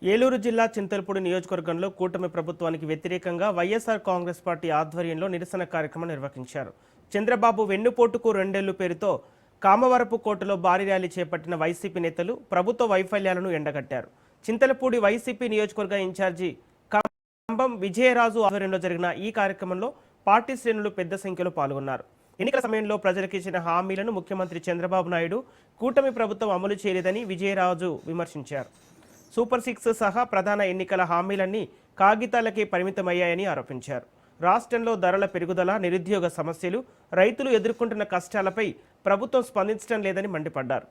ఏలూరు జిల్లా చింతలపూడి నియోజకవర్గంలో కూటమి ప్రభుత్వానికి వ్యతిరేకంగా వైఎస్ఆర్ కాంగ్రెస్ పార్టీ ఆధ్వర్యంలో నిరసన కార్యక్రమం నిర్వహించారు. చంద్రబాబు వెన్నుపోటుకు రెండేళ్లు పేరుతో కామవరపు కోటలో భారీ ర్యాలీ చేపట్టిన వైసీపీ నేతలు ప్రభుత్వ వైఫల్యాలను ఎండగట్టారు. చింతలపూడి వైసీపీ నియోజకవర్గ ఇన్ఛార్జి కంబం విజయరాజు ఆధ్వర్యంలో జరిగిన ఈ కార్యక్రమంలో పార్టీ శ్రేణులు పెద్ద సంఖ్యలో పాల్గొన్నారు. ఎన్నికల సమయంలో ప్రజలకు ఇచ్చిన హామీలను ముఖ్యమంత్రి చంద్రబాబు నాయుడు కూటమి ప్రభుత్వం అమలు చేయలేదని విజయరాజు విమర్శించారు. సూపర్ 6 సహా ప్రధాన ఎన్నికల హామీలన్నీ కాగితాలకే పరిమితమయ్యాయని ఆరోపించారు. రాష్ట్రంలో ధరల పెరుగుదల, నిరుద్యోగ సమస్యలు, రైతులు ఎదుర్కొంటున్న కష్టాలపై ప్రభుత్వం స్పందించడం లేదని మండిపడ్డారు.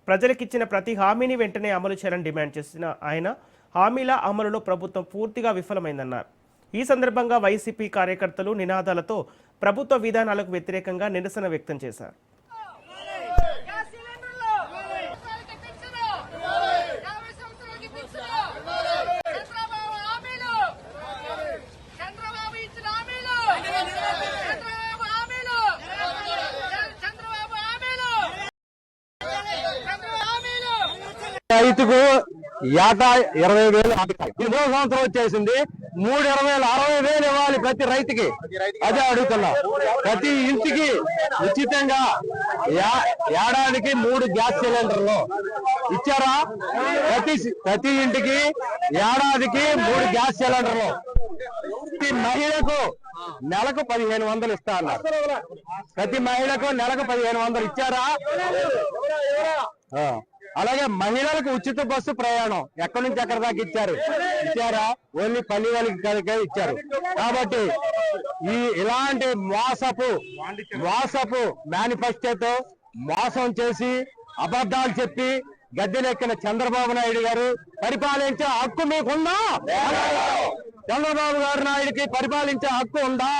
ప్రజలకిచ్చిన ప్రతి హామీని వెంటనే అమలు చేయాలని డిమాండ్ చేసిన ఆయన హామీల అమలులో ప్రభుత్వం పూర్తిగా విఫలమైందన్నారు. ఈ సందర్భంగా వైసీపీ కార్యకర్తలు నినాదాలతో ప్రభుత్వ విధానాలకు వ్యతిరేకంగా నిరసన వ్యక్తం చేశారు. రైతుకు ఏటా 20,000 ఈ 3 సంవత్సరం వచ్చేసింది. 3,20,000 ఇవ్వాలి ప్రతి రైతుకి. అదే అడుగుతున్నా. ప్రతి ఇంటికి ఉచితంగా ఏడాదికి 3 గ్యాస్ సిలిండర్లు ఇచ్చారా? ప్రతి ఇంటికి ఏడాదికి 3 గ్యాస్ సిలిండర్లు. ప్రతి మహిళకు నెలకు 1,500 ఇస్తా అన్నారు. ప్రతి మహిళకు నెలకు 1,500 ఇచ్చారా? అలాగే మహిళలకు ఉచిత బస్సు ప్రయాణం ఎక్కడి నుంచి ఎక్కడి దాకా ఇచ్చారా? ఓన్లీ పల్లి వాళ్ళకి ఇచ్చారు. కాబట్టి ఇలాంటి మోసపు మేనిఫెస్టోతో మోసం చేసి అబద్ధాలు చెప్పి గద్దెనెక్కిన చంద్రబాబు నాయుడు గారు పరిపాలించే హక్కు మీకుందా? చంద్రబాబు గారు నాయుడికి పరిపాలించే హక్కు ఉందా?